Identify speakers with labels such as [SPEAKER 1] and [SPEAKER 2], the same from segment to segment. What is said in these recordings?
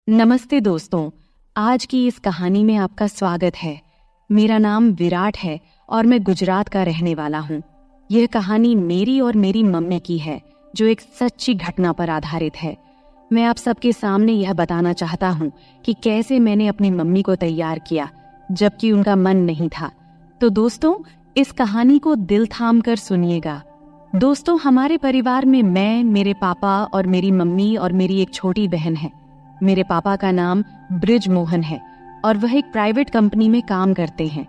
[SPEAKER 1] नमस्ते दोस्तों, आज की इस कहानी में आपका स्वागत है। मेरा नाम विराट है और मैं गुजरात का रहने वाला हूँ। यह कहानी मेरी और मेरी मम्मी की है, जो एक सच्ची घटना पर आधारित है। मैं आप सबके सामने यह बताना चाहता हूँ कि कैसे मैंने अपनी मम्मी को तैयार किया, जबकि उनका मन नहीं था। तो दोस्तों, इस कहानी को दिल थाम कर सुनिएगा। दोस्तों, हमारे परिवार में मैं, मेरे पापा और मेरी मम्मी और मेरी एक छोटी बहन है। मेरे पापा का नाम ब्रिज मोहन है और वह एक प्राइवेट कंपनी में काम करते हैं।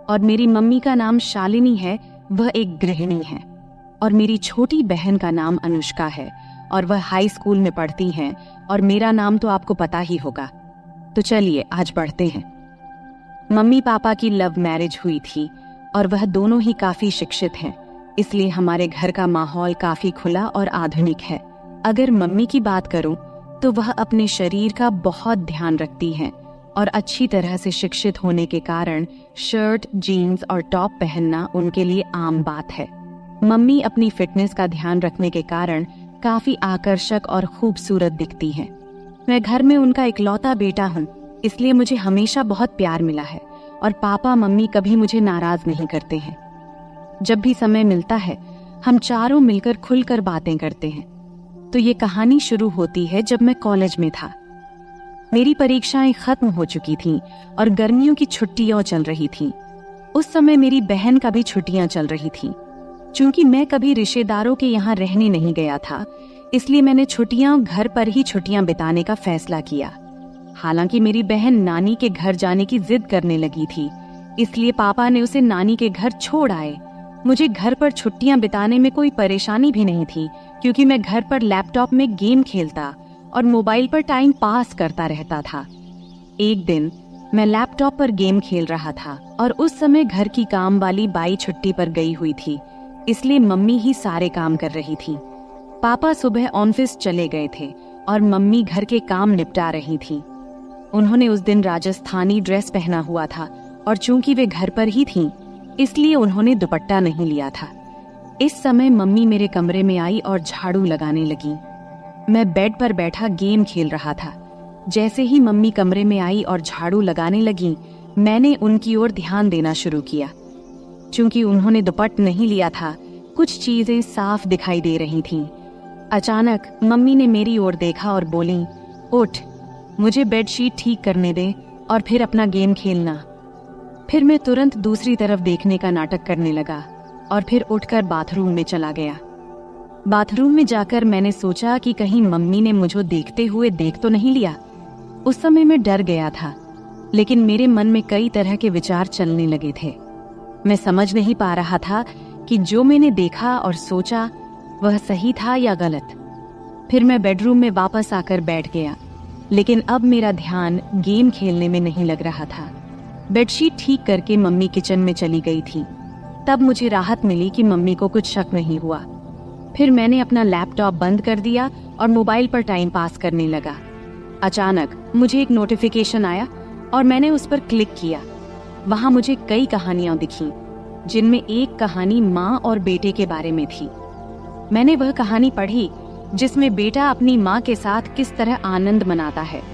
[SPEAKER 1] और मेरी मम्मी का नाम शालिनी है, वह एक गृहिणी है। और मेरी छोटी बहन का नाम अनुष्का है और वह हाई स्कूल में पढ़ती हैं। और मेरा नाम तो आपको पता ही होगा। तो चलिए आज बढ़ते हैं। मम्मी पापा की लव मैरिज हुई थी और वह दोनों ही काफी शिक्षित हैं, इसलिए हमारे घर का माहौल काफी खुला और आधुनिक है। अगर मम्मी की बात करूं तो वह अपने शरीर का बहुत ध्यान रखती हैं और अच्छी तरह से शिक्षित होने के कारण शर्ट, जीन्स और टॉप पहनना उनके लिए आम बात है। मम्मी अपनी फिटनेस का ध्यान रखने के कारण काफी आकर्षक और खूबसूरत दिखती हैं। मैं घर में उनका इकलौता बेटा हूँ, इसलिए मुझे हमेशा बहुत प्यार मिला है और पापा मम्मी कभी मुझे नाराज नहीं करते हैं। जब भी समय मिलता है हम चारों मिलकर खुलकर बातें करते हैं। तो ये कहानी शुरू होती है जब मैं कॉलेज में था। मेरी परीक्षाएं खत्म हो चुकी थीं और गर्मियों की छुट्टियां चल रही थीं। उस समय मेरी बहन का भी छुट्टियां चल रही थीं। चूंकि मैं कभी रिश्तेदारों के यहाँ रहने नहीं गया था, इसलिए मैंने छुट्टियां घर पर ही छुट्टियां बिताने का फैसला किया। हालांकि मेरी बहन नानी के घर जाने की जिद करने लगी थी, इसलिए पापा ने उसे नानी के घर छोड़ आए। मुझे घर पर छुट्टियां बिताने में कोई परेशानी भी नहीं थी, क्योंकि मैं घर पर लैपटॉप में गेम खेलता और मोबाइल पर टाइम पास करता रहता था। एक दिन मैं लैपटॉप पर गेम खेल रहा था और उस समय घर की काम वाली बाई छुट्टी पर गई हुई थी, इसलिए मम्मी ही सारे काम कर रही थी। पापा सुबह ऑफिस चले गए थे और मम्मी घर के काम निपटा रही थी। उन्होंने उस दिन राजस्थानी ड्रेस पहना हुआ था और चूंकि वे घर पर ही थीं, इसलिए उन्होंने दुपट्टा नहीं लिया था। इस समय मम्मी मेरे कमरे में आई और झाड़ू लगाने लगी। मैं बेड पर बैठा गेम खेल रहा था। जैसे ही मम्मी कमरे में आई और झाड़ू लगाने लगी, मैंने उनकी ओर ध्यान देना शुरू किया। चूंकि उन्होंने दुपट्टा नहीं लिया था, कुछ चीजें साफ दिखाई दे रही थीं। अचानक मम्मी ने मेरी ओर देखा और बोली, उठ, मुझे बेडशीट ठीक करने दे और फिर अपना गेम खेलना। फिर मैं तुरंत दूसरी तरफ देखने का नाटक करने लगा और फिर उठकर बाथरूम में चला गया। बाथरूम में जाकर मैंने सोचा कि कहीं मम्मी ने मुझे देखते हुए देख तो नहीं लिया। उस समय मैं डर गया था, लेकिन मेरे मन में कई तरह के विचार चलने लगे थे। मैं समझ नहीं पा रहा था कि जो मैंने देखा और सोचा वह सही था या गलत। फिर मैं बेडरूम में वापस आकर बैठ गया, लेकिन अब मेरा ध्यान गेम खेलने में नहीं लग रहा था। बेडशीट ठीक करके मम्मी किचन में चली गई थी। तब मुझे राहत मिली कि मम्मी को कुछ शक नहीं हुआ। फिर मैंने अपना लैपटॉप बंद कर दिया और मोबाइल पर टाइम पास करने लगा। अचानक मुझे एक नोटिफिकेशन आया और मैंने उस पर क्लिक किया। वहां मुझे कई कहानियां दिखीं, जिनमें एक कहानी माँ और बेटे के बारे में थी। मैंने वह कहानी पढ़ी जिसमें बेटा अपनी माँ के साथ किस तरह आनंद मनाता है।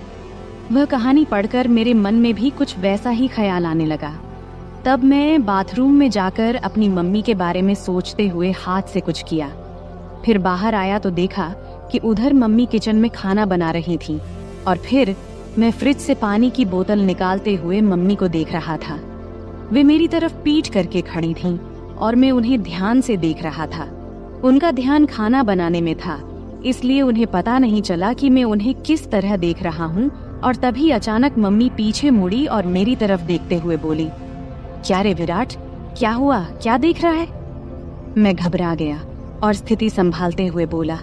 [SPEAKER 1] वह कहानी पढ़कर मेरे मन में भी कुछ वैसा ही ख्याल आने लगा। तब मैं बाथरूम में जाकर अपनी मम्मी के बारे में सोचते हुए हाथ से कुछ किया। फिर बाहर आया तो देखा कि उधर मम्मी किचन में खाना बना रही थी और फिर मैं फ्रिज से पानी की बोतल निकालते हुए मम्मी को देख रहा था। वे मेरी तरफ पीठ करके खड़ी थीं और मैं उन्हें ध्यान से देख रहा था। उनका ध्यान खाना बनाने में था, इसलिए उन्हें पता नहीं चला कि मैं उन्हें किस तरह देख रहा हूँ। और तभी अचानक मम्मी पीछे मुड़ी और मेरी तरफ देखते हुए बोली, क्या रे विराट, क्या हुआ, क्या देख रहा है? मैं घबरा गया और स्थिति संभालते हुए बोला,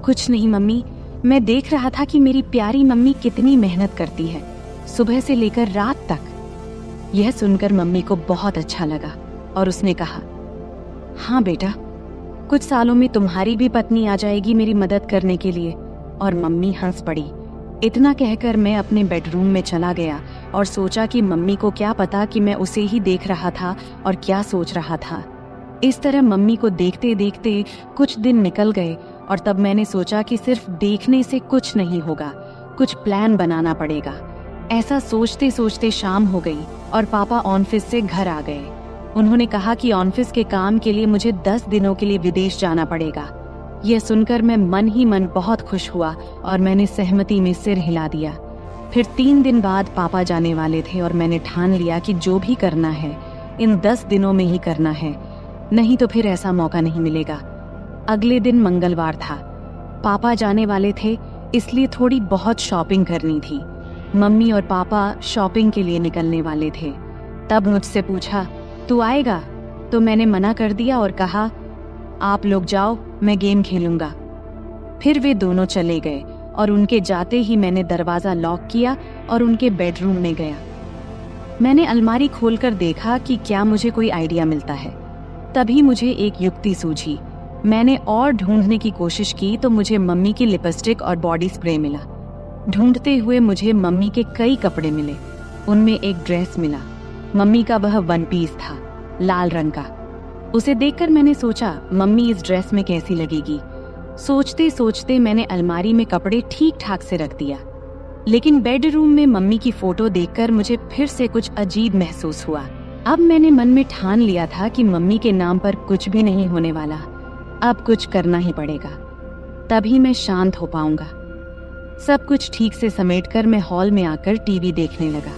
[SPEAKER 1] कुछ नहीं मम्मी, मैं देख रहा था कि मेरी प्यारी मम्मी कितनी मेहनत करती है, सुबह से लेकर रात तक। यह सुनकर मम्मी को बहुत अच्छा लगा और उसने कहा, हाँ बेटा, कुछ सालों में तुम्हारी भी पत्नी आ जाएगी मेरी मदद करने के लिए। और मम्मी हंस पड़ी। इतना कहकर मैं अपने बेडरूम में चला गया और सोचा कि मम्मी को क्या पता कि मैं उसे ही देख रहा था और क्या सोच रहा था। इस तरह मम्मी को देखते देखते कुछ दिन निकल गए और तब मैंने सोचा कि सिर्फ देखने से कुछ नहीं होगा, कुछ प्लान बनाना पड़ेगा। ऐसा सोचते सोचते शाम हो गई और पापा ऑफिस से घर आ गए। उन्होंने कहा कि ऑफिस के काम के लिए मुझे 10 दिनों के लिए विदेश जाना पड़ेगा। यह सुनकर मैं मन ही मन बहुत खुश हुआ और मैंने सहमति में सिर हिला दिया। फिर 3 दिन बाद पापा जाने वाले थे और मैंने ठान लिया कि जो भी करना है इन 10 दिनों में ही करना है, नहीं तो फिर ऐसा मौका नहीं मिलेगा। अगले दिन मंगलवार था। पापा जाने वाले थे, इसलिए थोड़ी बहुत शॉपिंग करनी थी। मम्मी और पापा शॉपिंग के लिए निकलने वाले थे। तब मुझसे पूछा, तू आएगा? तो मैंने मना कर दिया और कहा, आप लोग जाओ, मैं गेम खेलूंगा। फिर वे दोनों चले गए और उनके जाते ही मैंने दरवाजा लॉक किया और उनके बेडरूम में गया। मैंने अलमारी खोलकर देखा कि क्या मुझे कोई आइडिया मिलता है। तभी मुझे एक युक्ति सूझी। मैंने और ढूंढने की कोशिश की तो मुझे मम्मी की लिपस्टिक और बॉडी स्प्रे मिला। ढूंढते हुए मुझे मम्मी के कई कपड़े मिले। उनमें एक ड्रेस मिला। मम्मी का वह 1 पीस था, लाल रंग का। उसे देखकर मैंने सोचा, मम्मी इस ड्रेस में कैसी लगेगी। सोचते सोचते मैंने अलमारी में कपड़े ठीक ठाक से रख दिया। लेकिन बेडरूम में मम्मी की फोटो देखकर मुझे फिर से कुछ अजीब महसूस हुआ। अब मैंने मन में ठान लिया था कि मम्मी के नाम पर कुछ भी नहीं होने वाला। अब कुछ करना ही पड़ेगा, तभी मैं शांत हो पाऊंगा। सब कुछ ठीक से समेटकर मैं हॉल में आकर टीवी देखने लगा।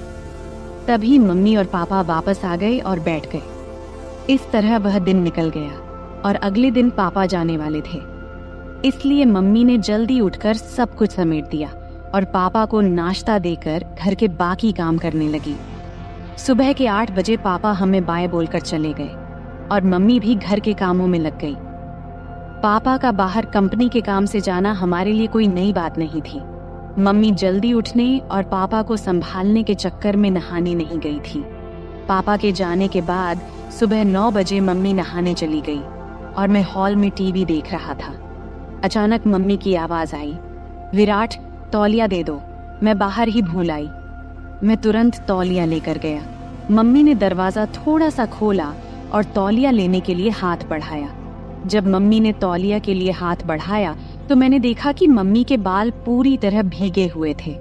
[SPEAKER 1] तभी मम्मी और पापा वापस आ गए और बैठ गए। इस तरह वह दिन निकल गया और अगले दिन पापा जाने वाले थे। इसलिए मम्मी ने जल्दी उठकर सब कुछ समेट दिया और पापा को नाश्ता देकर घर के बाकी काम करने लगी। सुबह के 8 बजे पापा हमें बाय बोलकर चले गए और मम्मी भी घर के कामों में लग गई। पापा का बाहर कंपनी के काम से जाना हमारे लिए कोई नई बात नहीं थी। मम्मी जल्दी उठने और पापा को संभालने के चक्कर में नहाने नहीं गई थी। पापा के जाने के बाद सुबह 9 बजे मम्मी नहाने चली गई और मैं हॉल में टीवी देख रहा था। अचानक मम्मी की आवाज आई, विराट, तौलिया दे दो। मैं बाहर ही भूल आई। मैं तुरंत तौलिया लेकर गया। मम्मी ने दरवाजा थोड़ा सा खोला और तौलिया लेने के लिए हाथ बढ़ाया। जब मम्मी ने तौलिया के लिए हाथ बढ़ाया तो मैंने देखा कि मम्मी के बाल पूरी तरह भीगे हुए थे।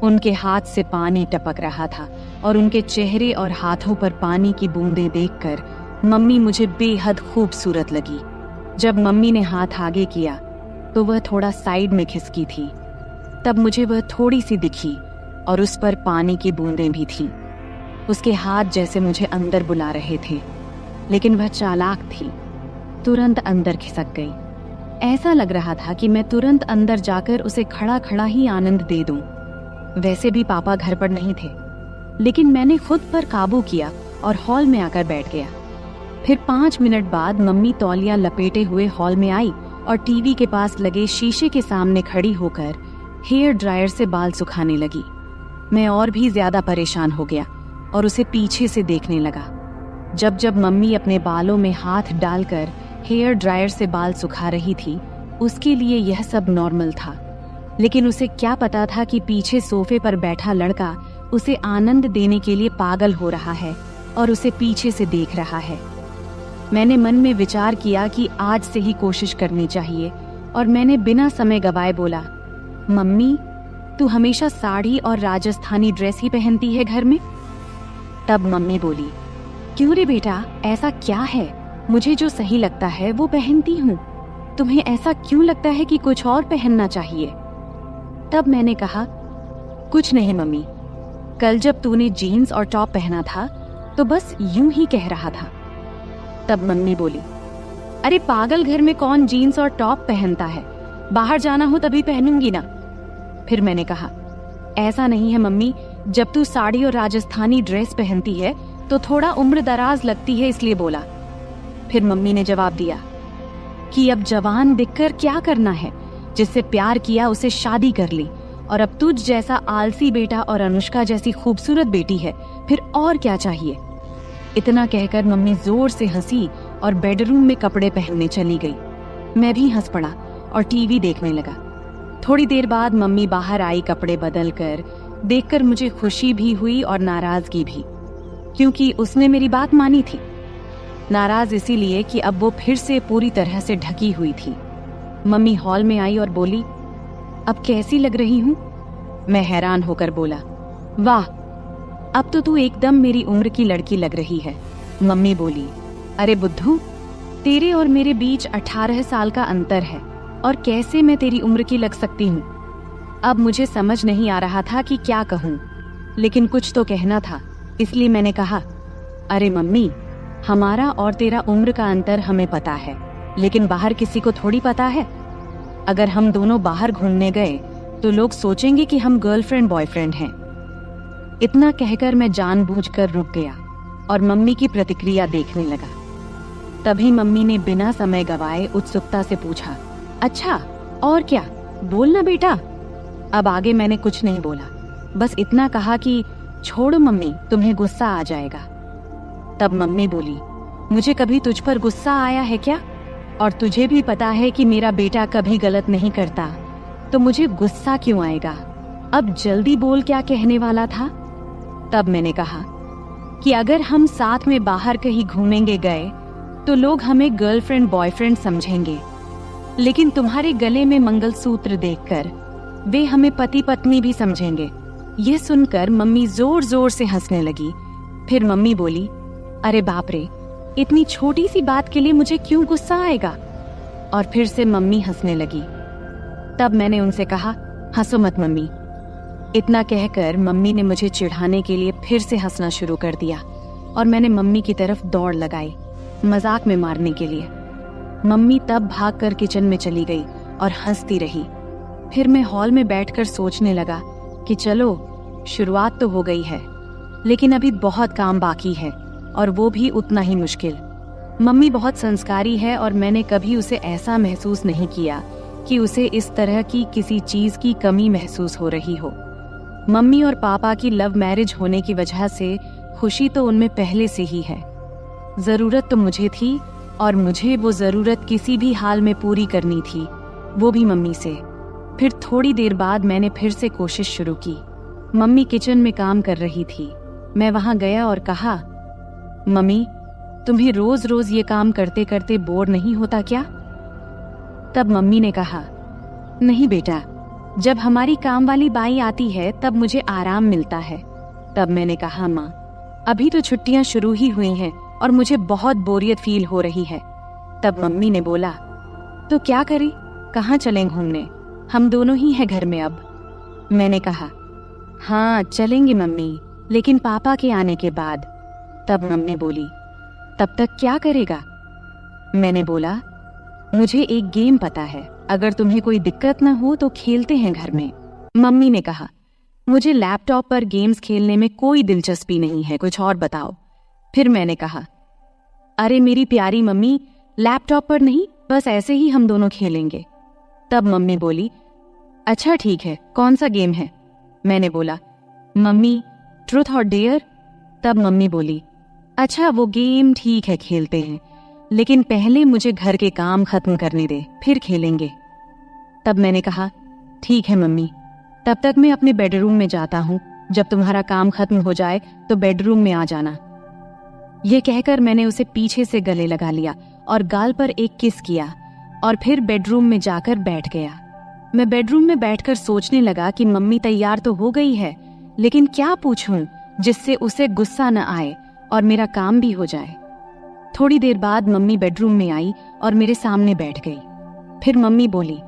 [SPEAKER 1] उनके हाथ से पानी टपक रहा था और उनके चेहरे और हाथों पर पानी की बूंदें देखकर मम्मी मुझे बेहद खूबसूरत लगी। जब मम्मी ने हाथ आगे किया तो वह थोड़ा साइड में खिसकी थी। तब मुझे वह थोड़ी सी दिखी और उस पर पानी की बूंदें भी थीं। उसके हाथ जैसे मुझे अंदर बुला रहे थे, लेकिन वह चालाक थी, तुरंत अंदर खिसक गई। ऐसा लग रहा था कि मैं तुरंत अंदर जाकर उसे खड़ा खड़ा ही आनंद दे दूं। वैसे भी पापा घर पर नहीं थे, लेकिन मैंने खुद पर काबू किया और हॉल में आकर बैठ गया। फिर 5 मिनट बाद मम्मी तौलिया लपेटे हुए हॉल में आई और टीवी के पास लगे शीशे के सामने खड़ी होकर हेयर ड्रायर से बाल सुखाने लगी। मैं और भी ज्यादा परेशान हो गया और उसे पीछे से देखने लगा। जब जब मम्मी अपने बालों में हाथ डालकर हेयर ड्रायर से बाल सुखा रही थी, उसके लिए यह सब नॉर्मल था। लेकिन उसे क्या पता था कि पीछे सोफे पर बैठा लड़का उसे आनंद देने के लिए पागल हो रहा है और उसे पीछे से देख रहा है। मैंने मन में विचार किया कि आज से ही कोशिश करनी चाहिए और मैंने बिना समय गवाए बोला, मम्मी, तू हमेशा साड़ी और राजस्थानी ड्रेस ही पहनती है घर में? तब मम्मी बोली, क्यों रे बेटा, ऐसा क्या है? मुझे जो सही लगता है वो पहनती हूँ। तुम्हें ऐसा क्यों लगता है कि कुछ और पहनना चाहिए? तब मैंने कहा, कुछ नहीं मम्मी, कल जब तूने जीन्स और टॉप पहना था तो बस यूं ही कह रहा था। तब मम्मी बोली, अरे पागल, घर में कौन जीन्स और टॉप पहनता है? बाहर जाना हो तभी पहनूंगी ना। फिर मैंने कहा, ऐसा नहीं है मम्मी, जब तू साड़ी और राजस्थानी ड्रेस पहनती है तो थोड़ा उम्र दराज लगती है, इसलिए बोला। फिर मम्मी ने जवाब दिया कि अब जवान दिखकर क्या करना है, जिससे प्यार किया उसे शादी कर ली, और अब तुझ जैसा आलसी बेटा और अनुष्का जैसी खूबसूरत बेटी है, फिर और क्या चाहिए। इतना कहकर मम्मी जोर से हंसी और बेडरूम में कपड़े पहनने चली गई। मैं भी हंस पड़ा और टीवी देखने लगा। थोड़ी देर बाद मम्मी बाहर आई कपड़े बदल कर। देखकर मुझे खुशी भी हुई और नाराजगी भी, क्योंकि उसने मेरी बात मानी थी। नाराज इसीलिए कि अब वो फिर से पूरी तरह से ढकी हुई थी। मम्मी हॉल में आई और बोली, अब कैसी लग रही हूँ? मैं हैरान होकर बोला, वाह, अब तो तू एकदम मेरी उम्र की लड़की लग रही है। मम्मी बोली, अरे बुद्धू, तेरे और मेरे बीच 18 साल का अंतर है और कैसे मैं तेरी उम्र की लग सकती हूँ। अब मुझे समझ नहीं आ रहा था कि क्या कहूँ, लेकिन कुछ तो कहना था, इसलिए मैंने कहा, अरे मम्मी, हमारा और तेरा उम्र का अंतर हमें पता है, लेकिन बाहर किसी को थोड़ी पता है। अगर हम दोनों बाहर घूमने गए तो लोग सोचेंगे कि हम गर्लफ्रेंड बॉयफ्रेंड हैं। इतना कहकर मैं जानबूझकर रुक गया और मम्मी की प्रतिक्रिया देखने लगा। तभी मम्मी ने बिना समय गवाए उत्सुकता से पूछा, अच्छा और क्या, बोलना बेटा। अब आगे मैंने कुछ नहीं बोला, बस इतना कहा कि छोड़ो मम्मी, तुम्हें गुस्सा आ जाएगा। तब मम्मी बोली, मुझे कभी तुझ पर गुस्सा आया है क्या? और तुझे भी पता है कि मेरा बेटा कभी गलत नहीं करता, तो मुझे गुस्सा क्यों आएगा? अब जल्दी बोल, क्या कहने वाला था? तब मैंने कहा कि अगर हम साथ में बाहर कहीं घूमेंगे गए तो लोग हमें गर्लफ्रेंड बॉयफ्रेंड समझेंगे, लेकिन तुम्हारे गले में मंगलसूत्र देखकर वे हमें पति पत्नी भी समझेंगे। ये सुनकर मम्मी जोर जोर से हंसने लगी। फिर मम्मी बोली, अरे बाप रे, इतनी छोटी सी बात के लिए मुझे क्यों गुस्सा आएगा? और फिर से मम्मी हंसने लगी। तब मैंने उनसे कहा, हंसो मत मम्मी। इतना कहकर मम्मी ने मुझे चिढ़ाने के लिए फिर से हंसना शुरू कर दिया और मैंने मम्मी की तरफ दौड़ लगाई, मजाक में मारने के लिए। मम्मी तब भागकर किचन में चली गई और हंसती रही। फिर मैं हॉल में बैठकर सोचने लगा कि चलो, शुरुआत तो हो गई है, लेकिन अभी बहुत काम बाकी है और वो भी उतना ही मुश्किल। मम्मी बहुत संस्कारी है और मैंने कभी उसे ऐसा महसूस नहीं किया कि उसे इस तरह की किसी चीज की कमी महसूस हो रही हो। मम्मी और पापा की लव मैरिज होने की वजह से खुशी तो उनमें पहले से ही है। जरूरत तो मुझे थी और मुझे वो जरूरत किसी भी हाल में पूरी करनी थी, वो भी मम्मी से। फिर थोड़ी देर बाद मैंने फिर से कोशिश शुरू की। मम्मी किचन में काम कर रही थी। मैं वहां गया और कहा, मम्मी, तुम्हें रोज रोज ये काम करते करते बोर नहीं होता क्या? तब मम्मी ने कहा, नहीं बेटा, जब हमारी काम वाली बाई आती है तब मुझे आराम मिलता है। तब मैंने कहा, माँ, अभी तो छुट्टियां शुरू ही हुई हैं और मुझे बहुत बोरियत फील हो रही है। तब मम्मी ने बोला, तो क्या करें, कहाँ चलें घूमने? हम दोनों ही हैं घर में अब। मैंने कहा, हाँ चलेंगे मम्मी, लेकिन पापा के आने के बाद। तब मम्मी बोली, तब तक क्या करेगा? मैंने बोला, मुझे एक गेम पता है, अगर तुम्हें कोई दिक्कत न हो तो खेलते हैं घर में। मम्मी ने कहा, मुझे लैपटॉप पर गेम्स खेलने में कोई दिलचस्पी नहीं है, कुछ और बताओ। फिर मैंने कहा, अरे मेरी प्यारी मम्मी, लैपटॉप पर नहीं, बस ऐसे ही हम दोनों खेलेंगे। तब मम्मी बोली, अच्छा ठीक है, कौन सा गेम है? मैंने बोला, मम्मी, ट्रूथ और डेयर। तब मम्मी बोली, अच्छा वो गेम ठीक है, खेलते हैं, लेकिन पहले मुझे घर के काम खत्म करने दे, फिर खेलेंगे। तब मैंने कहा, ठीक है मम्मी, तब तक मैं अपने बेडरूम में जाता हूँ, जब तुम्हारा काम खत्म हो जाए तो बेडरूम में आ जाना। ये कहकर मैंने उसे पीछे से गले लगा लिया और गाल पर एक किस किया और फिर बेडरूम में जाकर बैठ गया। मैं बेडरूम में बैठकर सोचने लगा कि मम्मी तैयार तो हो गई है, लेकिन क्या पूछूं जिससे उसे गुस्सा न आए और मेरा काम भी हो जाए। थोड़ी देर बाद मम्मी बेडरूम में आई और मेरे सामने बैठ गई। फिर मम्मी बोली,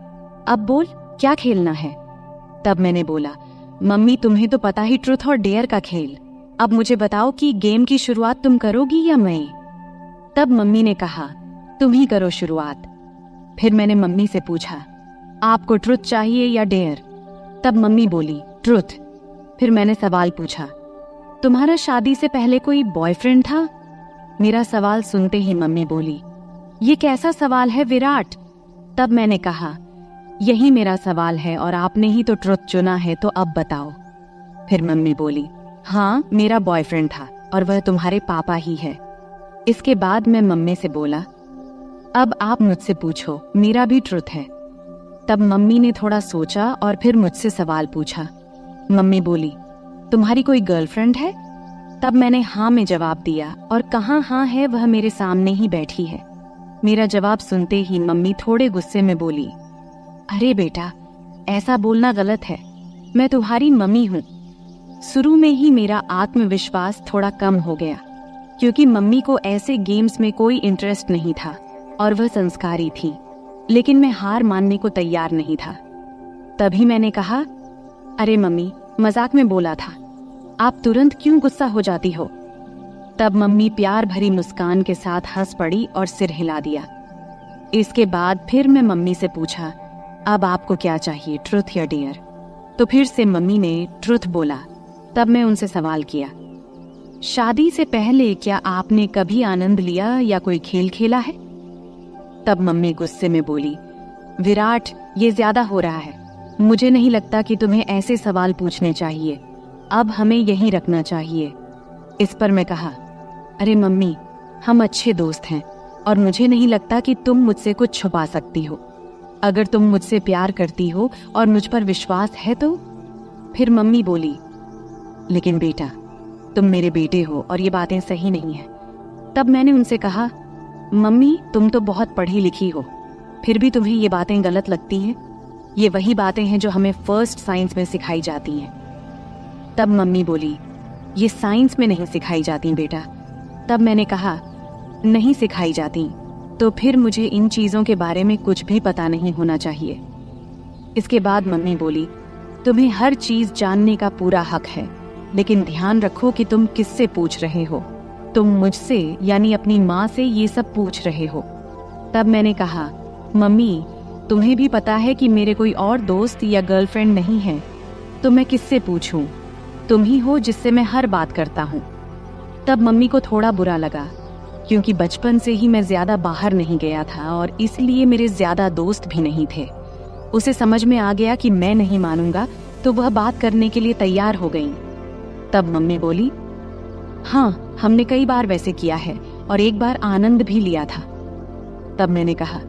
[SPEAKER 1] अब बोल, क्या खेलना है? तब मैंने बोला, मम्मी तुम्हें तो पता ही ट्रूथ और डेयर का खेल, अब मुझे बताओ कि गेम की शुरुआत तुम करोगी या मैं? तब मम्मी ने कहा, तुम ही करो शुरुआत। फिर मैंने मम्मी से पूछा, आपको ट्रुथ चाहिए या डेयर? तब मम्मी बोली, ट्रुथ। फिर मैंने सवाल पूछा, तुम्हारा शादी से पहले कोई बॉयफ्रेंड था? मेरा सवाल सुनते ही मम्मी बोली, ये कैसा सवाल है विराट? तब मैंने कहा, यही मेरा सवाल है और आपने ही तो ट्रुथ चुना है, तो अब बताओ। फिर मम्मी बोली, हाँ मेरा बॉयफ्रेंड था और वह तुम्हारे पापा ही है। इसके बाद मैं मम्मी से बोला, अब आप मुझसे पूछो, मेरा भी ट्रुथ है। तब मम्मी ने थोड़ा सोचा और फिर मुझसे सवाल पूछा। मम्मी बोली, तुम्हारी कोई गर्लफ्रेंड है? तब मैंने हाँ में जवाब दिया और कहाँ हाँ है, वह मेरे सामने ही बैठी है। मेरा जवाब सुनते ही मम्मी थोड़े गुस्से में बोली, अरे बेटा, ऐसा बोलना गलत है, मैं तुम्हारी मम्मी हूँ। शुरू में ही मेरा आत्मविश्वास थोड़ा कम हो गया, क्योंकि मम्मी को ऐसे गेम्स में कोई इंटरेस्ट नहीं था और वह संस्कारी थी। लेकिन मैं हार मानने को तैयार नहीं था। तभी मैंने कहा, अरे मम्मी, मजाक में बोला था, आप तुरंत क्यों गुस्सा हो जाती हो? तब मम्मी प्यार भरी मुस्कान के साथ हंस पड़ी और सिर हिला दिया। इसके बाद फिर मैं मम्मी से पूछा, अब आपको क्या चाहिए, ट्रुथ या डेयर? तो फिर से मम्मी ने ट्रुथ बोला। तब मैं उनसे सवाल किया, शादी से पहले क्या आपने कभी आनंद लिया या कोई खेल खेला है? तब मम्मी गुस्से में बोली, विराट, ये ज्यादा हो रहा है। मुझे नहीं लगता कि तुम्हें ऐसे सवाल पूछने चाहिए। अब हमें यहीं रखना चाहिए। इस पर मैं कहा, अरे मम्मी, हम अच्छे दोस्त हैं और मुझे नहीं लगता कि तुम मुझसे कुछ छुपा सकती हो। अगर तुम मुझसे प्यार करती हो और मुझ पर विश्वास है तो। फिर मम्मी बोली, लेकिन बेटा, तुम मेरे बेटे हो और ये बातें सही नहीं है। तब मैंने उनसे कहा, मम्मी, तुम तो बहुत पढ़ी लिखी हो, फिर भी तुम्हें ये बातें गलत लगती हैं। ये वही बातें हैं जो हमें फर्स्ट साइंस में सिखाई जाती हैं। तब मम्मी बोली, ये साइंस में नहीं सिखाई जाती बेटा। तब मैंने कहा, नहीं सिखाई जाती तो फिर मुझे इन चीजों के बारे में कुछ भी पता नहीं होना चाहिए। इसके बाद मम्मी बोली, तुम्हें हर चीज जानने का पूरा हक है, लेकिन ध्यान रखो कि तुम किससे पूछ रहे हो। तुम मुझसे यानी अपनी माँ से ये सब पूछ रहे हो। तब मैंने कहा, मम्मी, तुम्हें भी पता है कि मेरे कोई और दोस्त या गर्लफ्रेंड नहीं है, तो मैं किससे पूछूं? तुम ही हो जिससे मैं हर बात करता हूँ। तब मम्मी को थोड़ा बुरा लगा, क्योंकि बचपन से ही मैं ज्यादा बाहर नहीं गया था और इसलिए मेरे ज्यादा दोस्त भी नहीं थे। उसे समझ में आ गया कि मैं नहीं मानूंगा, तो वह बात करने के लिए तैयार हो गई। तब मम्मी बोली, हाँ, हमने कई बार वैसे किया है और एक बार आनंद भी लिया था। तब मैंने कहा,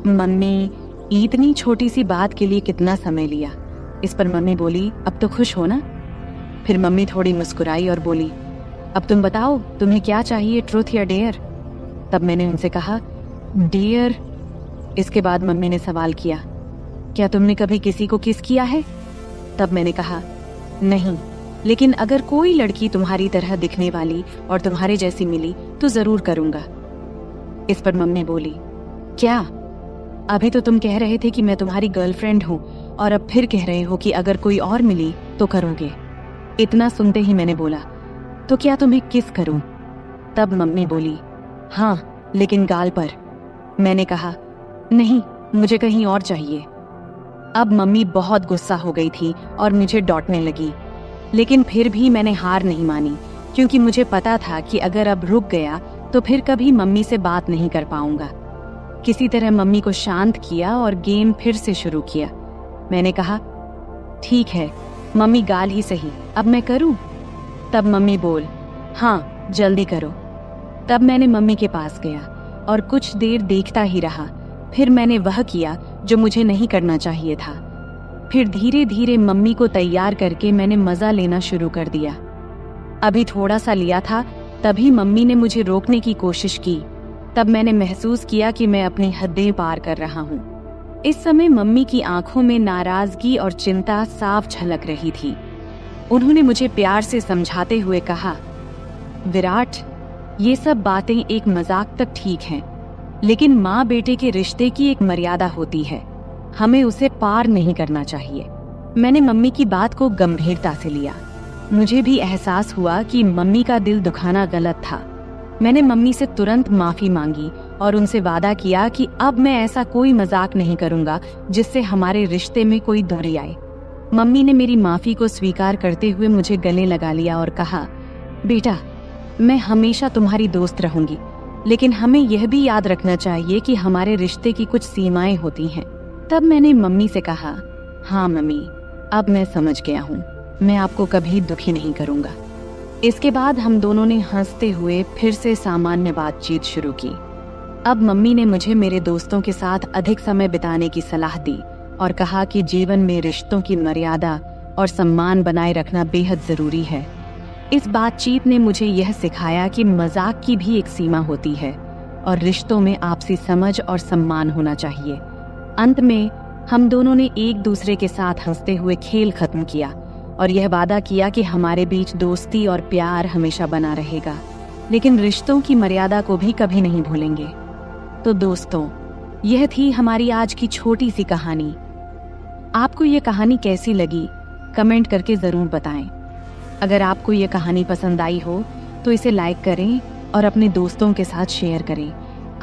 [SPEAKER 1] मम्मी, इतनी छोटी सी बात के लिए कितना समय लिया? इस पर मम्मी बोली, अब तो खुश हो ना? फिर मम्मी थोड़ी मुस्कुराई और बोली, अब तुम बताओ, तुम्हें क्या चाहिए, ट्रुथ या डेयर? तब मैंने उनसे कहा, डेयर। इसके बाद मम्मी ने सवाल किया, क्या तुमने कभी किसी को किस किया है? तब मैंने कहा, नहीं, लेकिन अगर कोई लड़की तुम्हारी तरह दिखने वाली और तुम्हारे जैसी मिली तो जरूर करूंगा। इस पर मम्मी बोली, क्या? अभी तो तुम कह रहे थे कि मैं तुम्हारी गर्लफ्रेंड हूँ और अब फिर कह रहे हो कि अगर कोई और मिली तो करोगे। इतना सुनते ही मैंने बोला, तो क्या तुम्हें किस करूं? तब मम्मी बोली, हाँ, लेकिन गाल पर। मैंने कहा, नहीं, मुझे कहीं और चाहिए। अब मम्मी बहुत गुस्सा हो गई थी और मुझे डांटने लगी, लेकिन फिर भी मैंने हार नहीं मानी, क्योंकि मुझे पता था कि अगर अब रुक गया तो फिर कभी मम्मी से बात नहीं कर पाऊंगा। किसी तरह मम्मी को शांत किया और गेम फिर से शुरू किया। मैंने कहा, ठीक है मम्मी, गाल ही सही, अब मैं करूं? तब मम्मी बोल, हाँ, जल्दी करो। तब मैंने मम्मी के पास गया और कुछ देर देखता ही रहा। फिर मैंने वह किया जो मुझे नहीं करना चाहिए था। फिर धीरे धीरे मम्मी को तैयार करके मैंने मजा लेना शुरू कर दिया। अभी थोड़ा सा लिया था, तभी मम्मी ने मुझे रोकने की कोशिश की। तब मैंने महसूस किया कि मैं अपनी हदें पार कर रहा हूँ। इस समय मम्मी की आंखों में नाराजगी और चिंता साफ झलक रही थी। उन्होंने मुझे प्यार से समझाते हुए कहा, विराट, ये सब बातें एक मजाक तक ठीक हैं, लेकिन माँ बेटे के रिश्ते की एक मर्यादा होती है, हमें उसे पार नहीं करना चाहिए। मैंने मम्मी की बात को गंभीरता से लिया। मुझे भी एहसास हुआ कि मम्मी का दिल दुखाना गलत था। मैंने मम्मी से तुरंत माफी मांगी और उनसे वादा किया कि अब मैं ऐसा कोई मजाक नहीं करूंगा जिससे हमारे रिश्ते में कोई दूरी आए। मम्मी ने मेरी माफी को स्वीकार करते हुए मुझे गले लगा लिया और कहा, बेटा, मैं हमेशा तुम्हारी दोस्त रहूंगी, लेकिन हमें यह भी याद रखना चाहिए कि हमारे रिश्ते की कुछ सीमाएं होती हैं। तब मैंने मम्मी से कहा, हाँ मम्मी, अब मैं समझ गया हूँ, मैं आपको कभी दुखी नहीं करूंगा। इसके बाद हम दोनों ने हंसते हुए फिर से सामान्य बातचीत शुरू की। अब मम्मी ने मुझे मेरे दोस्तों के साथ अधिक समय बिताने की सलाह दी और कहा कि जीवन में रिश्तों की मर्यादा और सम्मान बनाए रखना बेहद जरूरी है। इस बातचीत ने मुझे यह सिखाया कि मजाक की भी एक सीमा होती है और रिश्तों में आपसी समझ और सम्मान होना चाहिए। अंत में हम दोनों ने एक दूसरे के साथ हंसते हुए खेल खत्म किया और यह वादा किया कि हमारे बीच दोस्ती और प्यार हमेशा बना रहेगा, लेकिन रिश्तों की मर्यादा को भी कभी नहीं भूलेंगे। तो दोस्तों, यह थी हमारी आज की छोटी सी कहानी। आपको यह कहानी कैसी लगी कमेंट करके जरूर बताएं। अगर आपको यह कहानी पसंद आई हो तो इसे लाइक करें और अपने दोस्तों के साथ शेयर करें।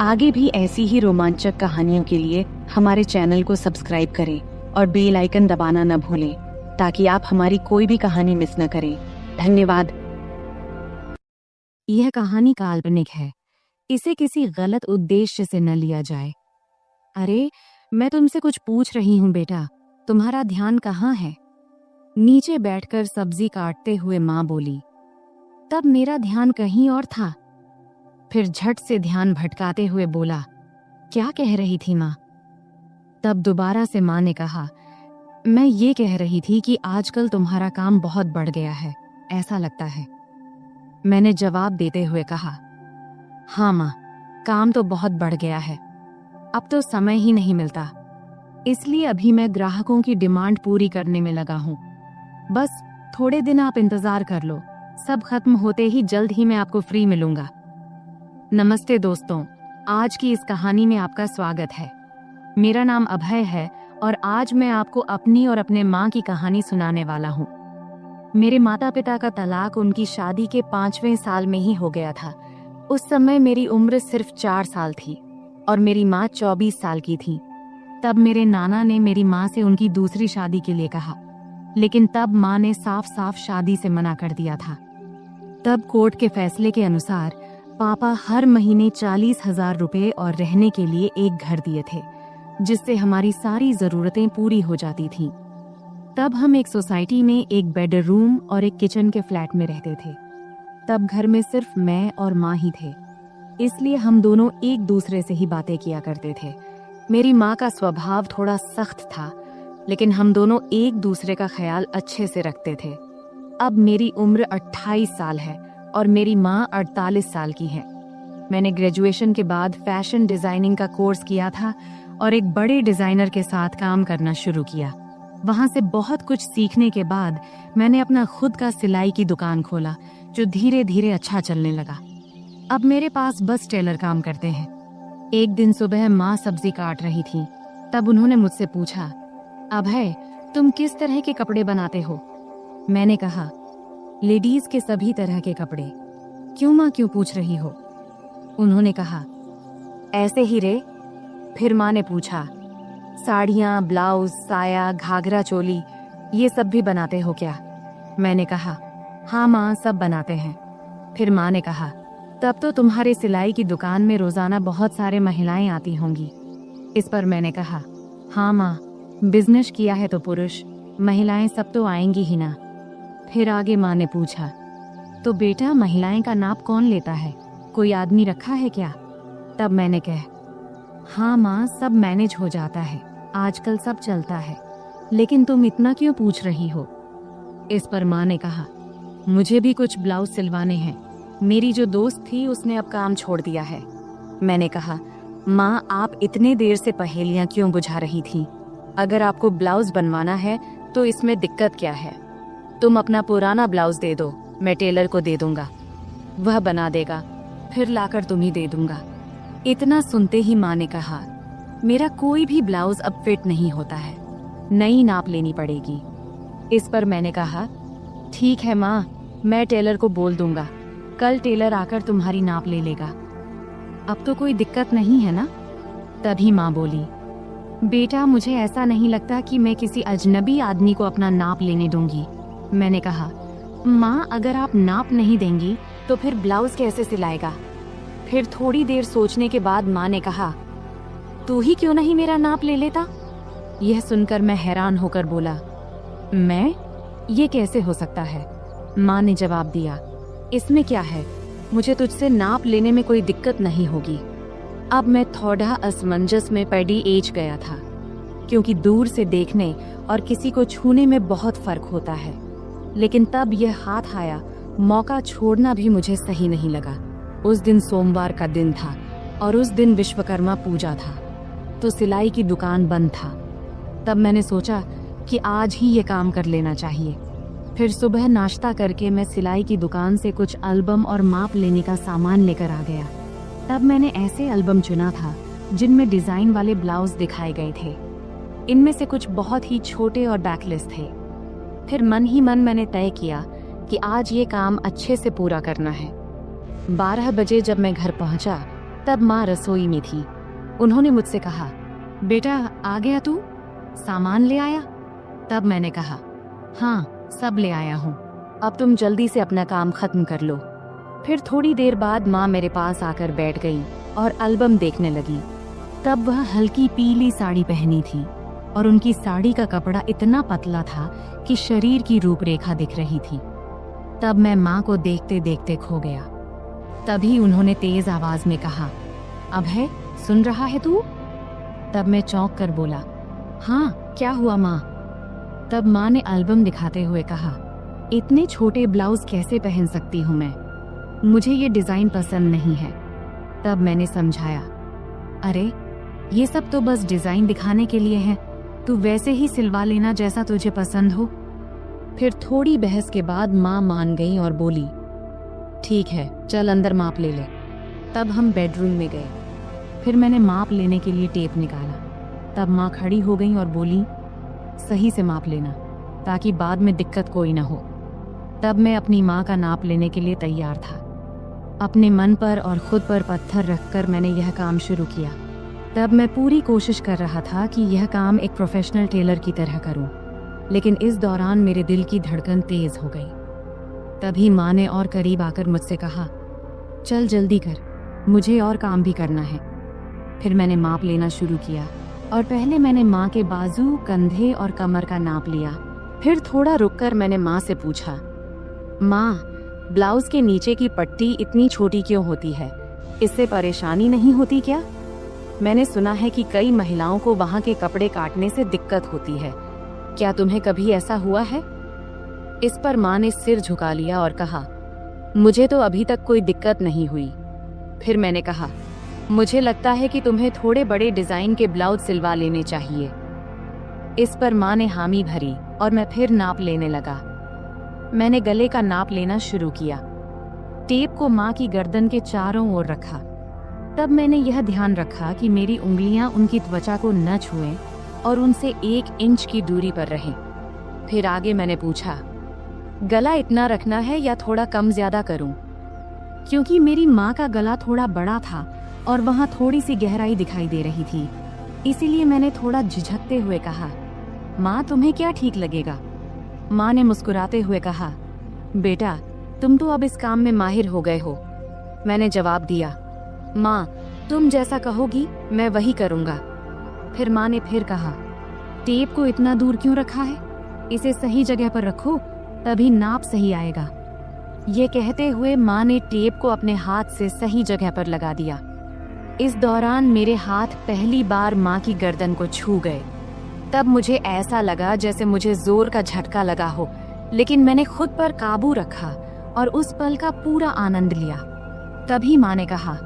[SPEAKER 1] आगे भी ऐसी ही रोमांचक कहानियों के लिए हमारे चैनल को सब्सक्राइब करें और बेल आइकन दबाना न भूलें ताकि आप हमारी कोई भी कहानी मिस न करें। धन्यवाद।
[SPEAKER 2] यह कहानी काल्पनिक है, इसे किसी गलत उद्देश्य से न लिया जाए। अरे, मैं तुमसे कुछ पूछ रही हूँ बेटा, तुम्हारा ध्यान कहाँ है? नीचे बैठकर सब्जी काटते हुए माँ बोली। तब मेरा ध्यान कहीं और था। फिर झट से ध्यान भटकाते हुए बोला, क्या कह रही थी माँ? तब दोबारा से माँ ने कहा, मैं ये कह रही थी कि आजकल तुम्हारा काम बहुत बढ़ गया है, ऐसा लगता है। मैंने जवाब देते हुए कहा, हाँ माँ, काम तो बहुत बढ़ गया है, अब तो समय ही नहीं मिलता, इसलिए अभी मैं ग्राहकों की डिमांड पूरी करने में लगा हूँ। बस थोड़े दिन आप इंतजार कर लो, सब खत्म होते ही जल्द ही मैं आपको फ्री मिलूंगा। नमस्ते दोस्तों, आज की इस कहानी में आपका स्वागत है। मेरा नाम अभय है और आज मैं आपको अपनी और अपने माँ की कहानी सुनाने वाला हूँ। मेरे माता पिता का तलाक उनकी शादी के 5वें साल में ही हो गया था। उस समय मेरी उम्र सिर्फ 4 साल थी और मेरी माँ 24 साल की थी। तब मेरे नाना ने मेरी माँ से उनकी दूसरी शादी के लिए कहा, लेकिन तब माँ ने साफ साफ शादी से मना कर दिया था। तब कोर्ट के फैसले के अनुसार पापा हर महीने 40,000 रुपए और रहने के लिए एक घर दिए थे, जिससे हमारी सारी जरूरतें पूरी हो जाती थीं। तब हम एक सोसाइटी में एक बेडरूम और एक किचन के फ्लैट में रहते थे। तब घर में सिर्फ मैं और माँ ही थे, इसलिए हम दोनों एक दूसरे से ही बातें किया करते थे। मेरी माँ का स्वभाव थोड़ा सख्त था, लेकिन हम दोनों एक दूसरे का ख्याल अच्छे से रखते थे। अब मेरी उम्र 28 साल है और मेरी माँ 48 साल की है। मैंने ग्रेजुएशन के बाद फैशन डिजाइनिंग का कोर्स किया था और एक बड़े डिजाइनर के साथ काम करना शुरू किया। वहां से बहुत कुछ सीखने के बाद मैंने अपना खुद का सिलाई की दुकान खोला, जो धीरे धीरे अच्छा चलने लगा। अब मेरे पास बस टेलर काम करते हैं। एक दिन सुबह माँ सब्जी काट रही थी, तब उन्होंने मुझसे पूछा, अभय, तुम किस तरह के कपड़े बनाते हो? मैंने कहा, लेडीज के सभी तरह के कपड़े। क्यों माँ, क्यों पूछ रही हो? उन्होंने कहा, ऐसे ही रे। फिर माँ ने पूछा, साड़ियाँ, ब्लाउज, साया, घाघरा चोली, ये सब भी बनाते हो क्या? मैंने कहा, हाँ माँ, सब बनाते हैं। फिर माँ ने कहा, तब तो तुम्हारे सिलाई की दुकान में रोजाना बहुत सारे महिलाएं आती होंगी। इस पर मैंने कहा, हाँ माँ, बिजनेस किया है तो पुरुष, महिलाएं सब तो आएंगी ही ना। फिर आगे माँ ने पूछा, तो बेटा महिलाएं का नाप कौन लेता है? कोई आदमी रखा है क्या? तब मैंने कहा, हाँ माँ, सब मैनेज हो जाता है, आजकल सब चलता है, लेकिन तुम इतना क्यों पूछ रही हो? इस पर माँ ने कहा, मुझे भी कुछ ब्लाउज सिलवाने हैं, मेरी जो दोस्त थी उसने अब काम छोड़ दिया है। मैंने कहा, माँ, आप इतने देर से पहेलियां क्यों बुझा रही थी? अगर आपको ब्लाउज बनवाना है तो इसमें दिक्कत क्या है? तुम अपना पुराना ब्लाउज दे दो, मैं टेलर को दे दूंगा, वह बना देगा, फिर लाकर तुम्हें दे दूंगा। इतना सुनते ही माँ ने कहा, मेरा कोई भी ब्लाउज अब फिट नहीं होता है, नई नाप लेनी पड़ेगी। इस पर मैंने कहा, ठीक है माँ, मैं टेलर को बोल दूंगा, कल टेलर आकर तुम्हारी नाप ले लेगा। अब तो कोई दिक्कत नहीं है ना? तभी माँ बोली, बेटा मुझे ऐसा नहीं लगता कि मैं किसी अजनबी आदमी को अपना नाप लेने दूंगी। मैंने कहा, माँ, अगर आप नाप नहीं देंगी तो फिर ब्लाउज कैसे सिलाएगा? फिर थोड़ी देर सोचने के बाद माँ ने कहा, तू ही क्यों नहीं मेरा नाप ले लेता? यह सुनकर मैं हैरान होकर बोला, मैं? ये कैसे हो सकता है? माँ ने जवाब दिया, इसमें क्या है, मुझे तुझसे नाप लेने में कोई दिक्कत नहीं होगी। अब मैं थोड़ा असमंजस में पड़ी एज गया था, क्योंकि दूर से देखने और किसी को छूने में बहुत फर्क होता है। लेकिन तब यह हाथ आया, मौका छोड़ना भी मुझे सही नहीं लगा। उस दिन सोमवार का दिन था और उस दिन विश्वकर्मा पूजा था, तो सिलाई की दुकान बंद था। तब मैंने सोचा कि आज ही ये काम कर लेना चाहिए। फिर सुबह नाश्ता करके मैं सिलाई की दुकान से कुछ एल्बम और माप लेने का सामान लेकर आ गया। तब मैंने ऐसे एल्बम चुना था जिनमें डिजाइन वाले ब्लाउज दिखाए गए थे। इनमें से कुछ बहुत ही छोटे और बैकलेस थे। फिर मन ही मन मैंने तय किया कि आज ये काम अच्छे से पूरा करना है। 12 बजे जब मैं घर पहुंचा तब माँ रसोई में थी। उन्होंने मुझसे कहा, बेटा आ गया तू, सामान ले आया? तब मैंने कहा, हाँ सब ले आया हूँ, अब तुम जल्दी से अपना काम खत्म कर लो। फिर थोड़ी देर बाद माँ मेरे पास आकर बैठ गई और एल्बम देखने लगी। तब वह हल्की पीली साड़ी पहनी थी और उनकी साड़ी का कपड़ा इतना पतला था कि शरीर की रूपरेखा दिख रही थी। तब मैं माँ को देखते देखते खो गया। तभी उन्होंने तेज आवाज में कहा, अभय सुन रहा है तू? तब मैं चौंक कर बोला, हाँ क्या हुआ माँ? तब माँ ने एल्बम दिखाते हुए कहा, इतने छोटे ब्लाउज कैसे पहन सकती हूँ मैं, मुझे ये डिजाइन पसंद नहीं है। तब मैंने समझाया, अरे ये सब तो बस डिजाइन दिखाने के लिए है, तू वैसे ही सिलवा लेना जैसा तुझे पसंद हो। फिर थोड़ी बहस के बाद माँ मान गई और बोली, ठीक है चल अंदर माप ले ले। तब हम बेडरूम में गए। फिर मैंने माप लेने के लिए टेप निकाला। तब माँ खड़ी हो गई और बोली, सही से माप लेना ताकि बाद में दिक्कत कोई ना हो। तब मैं अपनी माँ का नाप लेने के लिए तैयार था। अपने मन पर और खुद पर पत्थर रखकर मैंने यह काम शुरू किया। तब मैं पूरी कोशिश कर रहा था कि यह काम एक प्रोफेशनल टेलर की तरह करूं, लेकिन इस दौरान मेरे दिल की धड़कन तेज हो गई। तभी माँ ने और करीब आकर मुझसे कहा, चल जल्दी कर, मुझे और काम भी करना है। फिर मैंने माप लेना शुरू किया और पहले मैंने माँ के बाजू, कंधे और कमर का नाप लिया। फिर थोड़ा रुककर मैंने माँ से पूछा, माँ ब्लाउज के नीचे की पट्टी इतनी छोटी क्यों होती है, इससे परेशानी नहीं होती क्या? मैंने सुना है कि कई महिलाओं को वहाँ के कपड़े काटने से दिक्कत होती है, क्या तुम्हें कभी ऐसा हुआ है? इस पर माँ ने सिर झुका लिया और कहा, मुझे तो अभी तक कोई दिक्कत नहीं हुई। फिर मैंने कहा, मुझे लगता है कि तुम्हें थोड़े बड़े डिजाइन के ब्लाउज सिलवा लेने चाहिए। इस पर माँ ने हामी भरी और मैं फिर नाप लेने लगा। मैंने गले का नाप लेना शुरू किया। टेप को माँ की गर्दन के चारों ओर रखा। तब मैंने यह ध्यान रखा कि मेरी उंगलियां उनकी त्वचा को न छुएं और उनसे 1 इंच की दूरी पर रहें। फिर आगे मैंने पूछा, गला इतना रखना है या थोड़ा कम ज्यादा करूं? क्योंकि मेरी माँ का गला थोड़ा बड़ा था और वहाँ थोड़ी सी गहराई दिखाई दे रही थी, इसीलिए मैंने थोड़ा झिझकते हुए कहा, माँ तुम्हें क्या ठीक लगेगा? माँ ने मुस्कुराते हुए कहा, बेटा तुम तो अब इस काम में माहिर हो गए हो। मैंने जवाब दिया, माँ तुम जैसा कहोगी मैं वही करूँगा। फिर माँ ने फिर कहा, टेप को इतना दूर क्यों रखा है, इसे सही जगह पर रखो तभी नाप सही आएगा। ये कहते हुए माँ ने टेप को अपने हाथ से सही जगह पर लगा दिया। इस दौरान मेरे हाथ पहली बार माँ की गर्दन को छू गए। तब मुझे ऐसा लगा जैसे मुझे जोर का झटका लगा हो, लेकिन मैंने खुद पर काबू रखा और उस पल का पूरा आनंद लिया। तभी माँ ने कहा,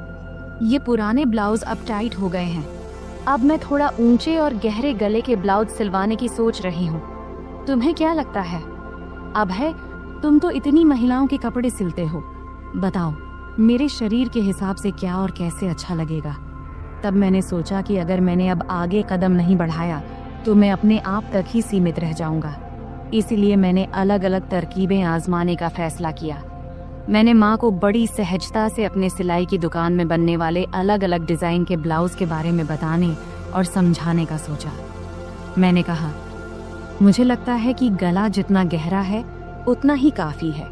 [SPEAKER 2] ये पुराने ब्लाउज अब टाइट हो गए हैं, अब मैं थोड़ा ऊंचे और गहरे गले के ब्लाउज सिलवाने की सोच रही हूँ। तुम्हें क्या लगता है? अभय तुम तो इतनी महिलाओं के कपड़े सिलते हो, बताओ मेरे शरीर के हिसाब से क्या और कैसे अच्छा लगेगा। तब मैंने सोचा कि अगर मैंने अब आगे कदम नहीं बढ़ाया तो मैं अपने आप तक ही सीमित रह जाऊंगा। इसीलिए मैंने अलग अलग तरकीबें आजमाने का फैसला किया। मैंने माँ को बड़ी सहजता से अपने सिलाई की दुकान में बनने वाले अलग अलग डिजाइन के ब्लाउज के बारे में बताने और समझाने का सोचा। मैंने कहा, मुझे लगता है कि गला जितना गहरा है उतना ही काफी है,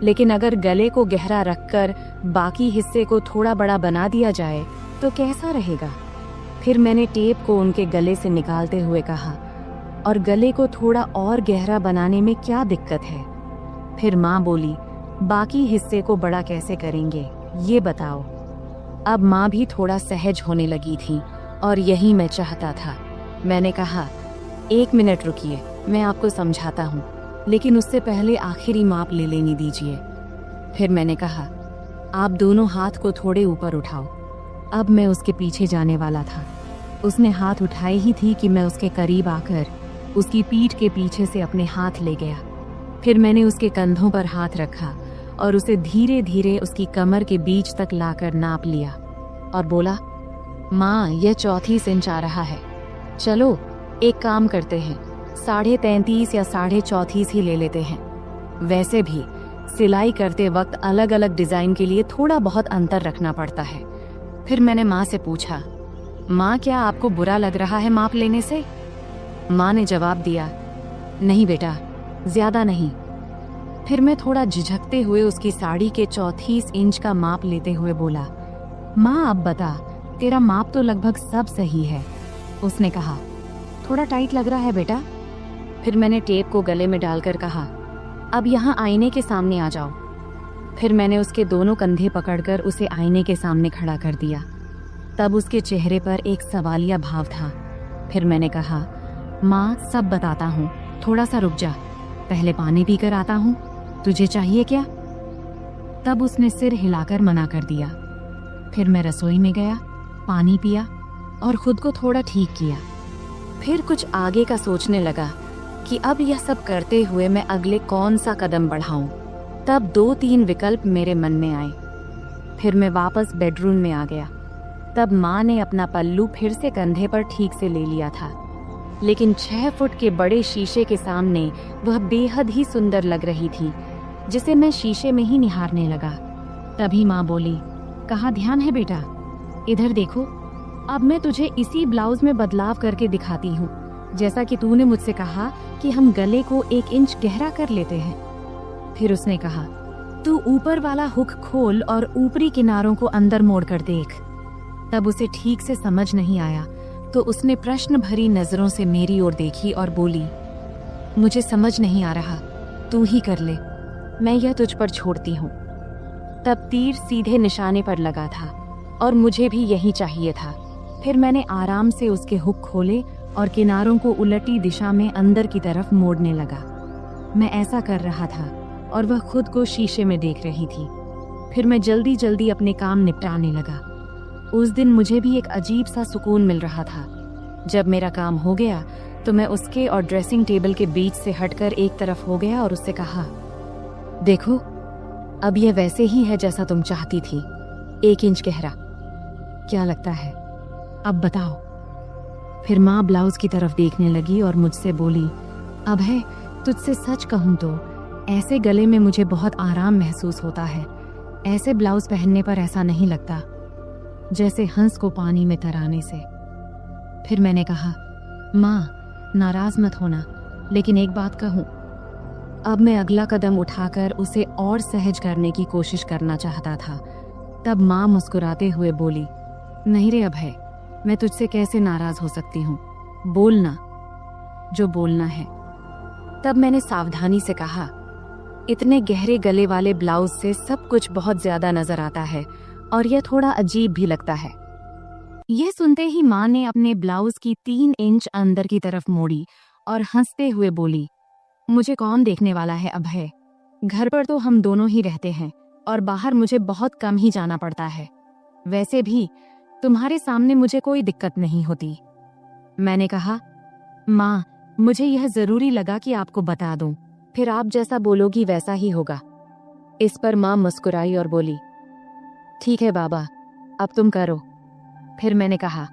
[SPEAKER 2] लेकिन अगर गले को गहरा रखकर बाकी हिस्से को थोड़ा बड़ा बना दिया जाए तो कैसा रहेगा? फिर मैंने टेप को उनके गले से निकालते हुए कहा, और गले को थोड़ा और गहरा बनाने में क्या दिक्कत है? फिर माँ बोली, बाकी हिस्से को बड़ा कैसे करेंगे ये बताओ। अब माँ भी थोड़ा सहज होने लगी थी और यही मैं चाहता था। मैंने कहा, 1 मिनट रुकिए, मैं आपको समझाता हूँ, लेकिन उससे पहले आखिरी माप ले लेने दीजिए। फिर मैंने कहा, आप दोनों हाथ को थोड़े ऊपर उठाओ। अब मैं उसके पीछे जाने वाला था। उसने हाथ उठाए ही थी कि मैं उसके करीब आकर उसकी पीठ के पीछे से अपने हाथ ले गया। फिर मैंने उसके कंधों पर हाथ रखा और उसे धीरे धीरे उसकी कमर के बीच तक लाकर नाप लिया और बोला, माँ, यह 34 इंच आ रहा है। चलो एक काम करते हैं, 33.5 या 34.5 ही ले लेते हैं। वैसे भी सिलाई करते वक्त अलग अलग डिजाइन के लिए थोड़ा बहुत अंतर रखना पड़ता है। फिर मैंने माँ से पूछा, माँ, क्या आपको बुरा लग रहा है माप लेने से? माँ ने जवाब दिया, नहीं बेटा, ज्यादा नहीं। फिर मैं थोड़ा झिझकते हुए उसकी साड़ी के 34 इंच का माप लेते हुए बोला, माँ अब बता, तेरा माप तो लगभग सब सही है। उसने कहा, थोड़ा टाइट लग रहा है बेटा। फिर मैंने टेप को गले में डालकर कहा, अब यहाँ आईने के सामने आ जाओ। फिर मैंने उसके दोनों कंधे पकड़कर उसे आईने के सामने खड़ा कर दिया। तब उसके चेहरे पर एक सवालिया भाव था। फिर मैंने कहा, माँ, सब बताता हूँ, थोड़ा सा रुक जा, पहले पानी पीकर आता हूँ, तुझे चाहिए क्या? तब उसने सिर हिलाकर मना कर दिया। फिर मैं रसोई में गया, पानी पिया और खुद को थोड़ा ठीक किया। फिर कुछ आगे का सोचने लगा कि अब यह सब करते हुए मैं अगले कौन सा कदम बढ़ाऊं। तब 2-3 विकल्प मेरे मन में आए। फिर मैं वापस बेडरूम में आ गया। तब माँ ने अपना पल्लू फिर से कंधे पर ठीक से ले लिया था, लेकिन 6 फुट के बड़े शीशे के सामने वह बेहद ही सुंदर लग रही थी, जिसे मैं शीशे में ही निहारने लगा। तभी माँ बोली, कहाँ ध्यान है बेटा, इधर देखो, अब मैं तुझे इसी ब्लाउज में बदलाव करके दिखाती हूँ, जैसा कि तूने मुझसे कहा कि हम गले को 1 इंच गहरा कर लेते हैं। फिर उसने कहा, तू ऊपर वाला हुक खोल और ऊपरी किनारों को अंदर मोड़ कर देख। तब उसे ठीक से समझ नहीं आया, तो उसने प्रश्न भरी नजरों से मेरी ओर देखी और बोली, मुझे समझ नहीं आ रहा, तू ही कर ले, मैं यह तुझ पर छोड़ती हूँ। तब तीर सीधे निशाने पर लगा था और मुझे भी यही चाहिए था। फिर मैंने आराम से उसके हुक खोले और किनारों को उलटी दिशा में अंदर की तरफ मोड़ने लगा। मैं ऐसा कर रहा था और वह खुद को शीशे में देख रही थी। फिर मैं जल्दी जल्दी अपने काम निपटाने लगा। उस दिन मुझे भी एक अजीब सा सुकून मिल रहा था। जब मेरा काम हो गया तो मैं उसके और ड्रेसिंग टेबल के बीच से हटकर एक तरफ हो गया और उससे कहा, देखो, अब यह वैसे ही है जैसा तुम चाहती थी, 1 इंच गहरा। क्या लगता है, अब बताओ। फिर माँ ब्लाउज की तरफ देखने लगी और मुझसे बोली, अब है, तुझसे सच कहूँ तो ऐसे गले में मुझे बहुत आराम महसूस होता है। ऐसे ब्लाउज पहनने पर ऐसा नहीं लगता जैसे हंस को पानी में तराने से। फिर मैंने कहा, माँ, नाराज मत होना, लेकिन एक बात कहूँ। अब मैं अगला कदम उठाकर उसे और सहज करने की कोशिश करना चाहता था। तब माँ मुस्कुराते हुए बोली, नहीं रे अभय, मैं तुझसे कैसे नाराज हो सकती हूँ, बोलना जो बोलना है। तब मैंने सावधानी से कहा, इतने गहरे गले वाले ब्लाउज से सब कुछ बहुत ज्यादा नजर आता है और यह थोड़ा अजीब भी लगता है। यह सुनते ही माँ ने अपने ब्लाउज की 3 इंच अंदर की तरफ मोड़ी और हंसते हुए बोली, मुझे कौन देखने वाला है अभय, घर पर तो हम दोनों ही रहते हैं और बाहर मुझे बहुत कम ही जाना पड़ता है। वैसे भी तुम्हारे सामने मुझे कोई दिक्कत नहीं होती। मैंने कहा, माँ, मुझे यह जरूरी लगा कि आपको बता दूं, फिर आप जैसा बोलोगी वैसा ही होगा। इस पर माँ मुस्कुराई और बोली, ठीक है बाबा, अब तुम करो। फिर मैंने कहा,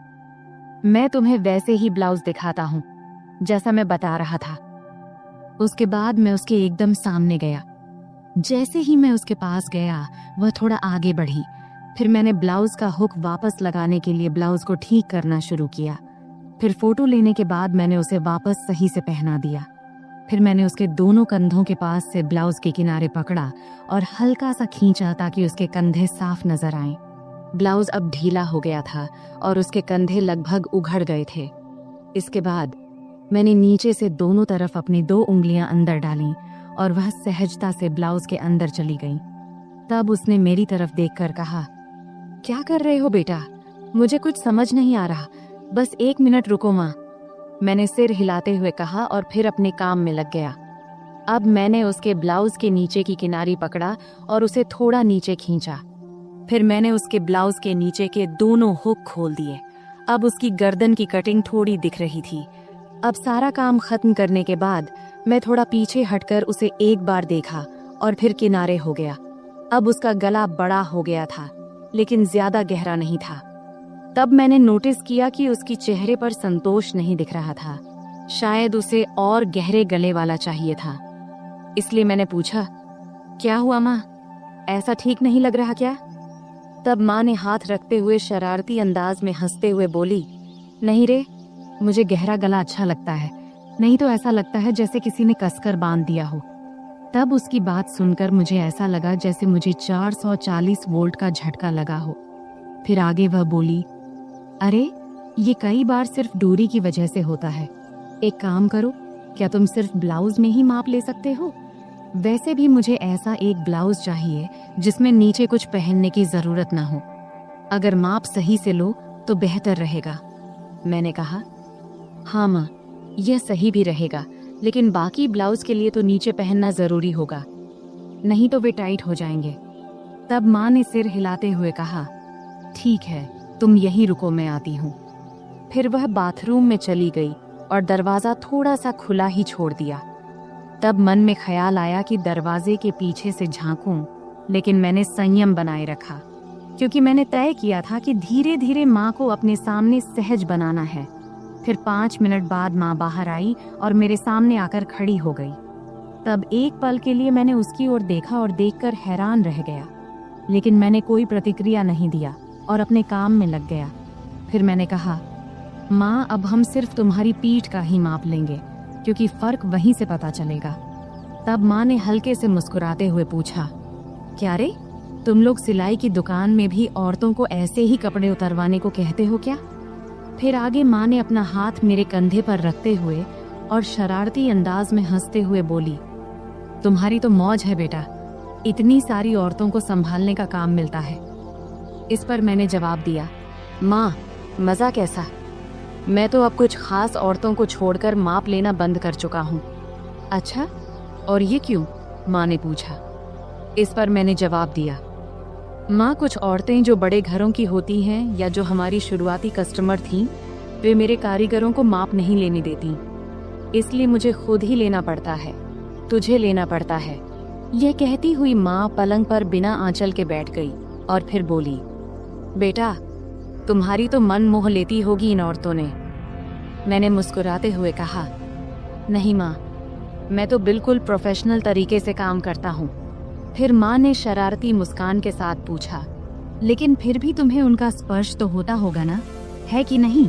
[SPEAKER 2] मैं तुम्हें वैसे ही ब्लाउज दिखाता हूँ जैसा मैं बता रहा था। उसके बाद मैं उसके एकदम सामने गया। जैसे ही मैं उसके पास गया, वह थोड़ा आगे बढ़ी। फिर मैंने ब्लाउज का हुक वापस लगाने के लिए ब्लाउज को ठीक करना शुरू किया। फिर फोटो लेने के बाद मैंने उसे वापस सही से पहना दिया। फिर मैंने उसके दोनों कंधों के पास से ब्लाउज के किनारे पकड़ा और हल्का सा खींचा ताकि उसके कंधे साफ नजर आएं। ब्लाउज अब ढीला हो गया था और उसके कंधे लगभग उघड़ गए थे। इसके बाद मैंने नीचे से दोनों तरफ अपनी 2 उंगलियां अंदर डालीं और वह सहजता से ब्लाउज के अंदर चली गई। तब उसने मेरी तरफ देखकर कहा, क्या कर रहे हो बेटा, मुझे कुछ समझ नहीं आ रहा, बस 1 मिनट रुको माँ। मैंने सिर हिलाते हुए कहा और फिर अपने काम में लग गया। अब मैंने उसके ब्लाउज के नीचे की किनारी पकड़ा और उसे थोड़ा नीचे खींचा। फिर मैंने उसके ब्लाउज के नीचे के दोनों हुक खोल दिए अब उसकी गर्दन की कटिंग थोड़ी दिख रही थी। अब सारा काम खत्म करने के बाद मैं थोड़ा पीछे हटकर उसे एक बार देखा और फिर किनारे हो गया। अब उसका गला बड़ा हो गया था, लेकिन ज्यादा गहरा नहीं था। तब मैंने नोटिस किया कि उसकी चेहरे पर संतोष नहीं दिख रहा था। शायद उसे और गहरे गले वाला चाहिए था। इसलिए मैंने पूछा, क्या हुआ माँ, ऐसा ठीक नहीं लग रहा क्या? तब माँ ने हाथ रखते हुए शरारती अंदाज में हंसते हुए बोली, नहीं रे, मुझे गहरा गला अच्छा लगता है, नहीं तो ऐसा लगता है जैसे किसी ने कसकर बांध दिया हो। तब उसकी बात सुनकर मुझे ऐसा लगा जैसे मुझे 440 वोल्ट का झटका लगा हो। फिर आगे वह बोली, अरे ये कई बार सिर्फ दूरी की वजह से होता है। एक काम करो, क्या तुम सिर्फ ब्लाउज में ही माप ले सकते हो? वैसे भी मुझे ऐसा एक ब्लाउज चाहिए जिसमें नीचे कुछ पहनने की जरूरत ना हो। अगर माप सही से लो तो बेहतर रहेगा। मैंने कहा, हाँ माँ, यह सही भी रहेगा, लेकिन बाकी ब्लाउज के लिए तो नीचे पहनना जरूरी होगा, नहीं तो वे टाइट हो जाएंगे। तब माँ ने सिर हिलाते हुए कहा, ठीक है, तुम यहीं रुको, मैं आती हूँ। फिर वह बाथरूम में चली गई और दरवाजा थोड़ा सा खुला ही छोड़ दिया। तब मन में ख्याल आया कि दरवाजे के पीछे से झांकूं, लेकिन मैंने संयम बनाए रखा, क्योंकि मैंने तय किया था कि धीरे धीरे माँ को अपने सामने सहज बनाना है। फिर 5 मिनट बाद माँ बाहर आई और मेरे सामने आकर खड़ी हो गई। तब एक पल के लिए मैंने उसकी ओर देखा और देखकर हैरान रह गया, लेकिन मैंने कोई प्रतिक्रिया नहीं दिया और अपने काम में लग गया। फिर मैंने कहा, माँ, अब हम सिर्फ तुम्हारी पीठ का ही माप लेंगे, क्योंकि फर्क वहीं से पता चलेगा। तब माँ ने हल्के से मुस्कुराते हुए पूछा, क्या रे, तुम लोग सिलाई की दुकान में भी औरतों को ऐसे ही कपड़े उतरवाने को कहते हो क्या? फिर आगे माँ ने अपना हाथ मेरे कंधे पर रखते हुए और शरारती अंदाज में हंसते हुए बोली, तुम्हारी तो मौज है बेटा, इतनी सारी औरतों को संभालने का काम मिलता है। इस पर मैंने जवाब दिया, माँ, मजा कैसा? मैं तो अब कुछ खास औरतों को छोड़कर माप लेना बंद कर चुका हूँ। अच्छा, और ये क्यों? माँ ने पूछा। इस पर मैंने जवाब दिया, माँ, कुछ औरतें जो बड़े घरों की होती हैं या जो हमारी शुरुआती कस्टमर थीं, वे मेरे कारीगरों को माप नहीं लेने देती, इसलिए मुझे खुद ही लेना पड़ता है, तुझे लेना पड़ता है। यह कहती हुई माँ पलंग पर बिना आंचल के बैठ गई और फिर बोली, बेटा, तुम्हारी तो मन मोह लेती होगी इन औरतों ने। मैंने मुस्कुराते हुए कहा, नहीं माँ, मैं तो बिल्कुल प्रोफेशनल तरीके से काम करता हूँ। फिर माँ ने शरारती मुस्कान के साथ पूछा, लेकिन फिर भी तुम्हें उनका स्पर्श तो होता होगा ना, है कि नहीं?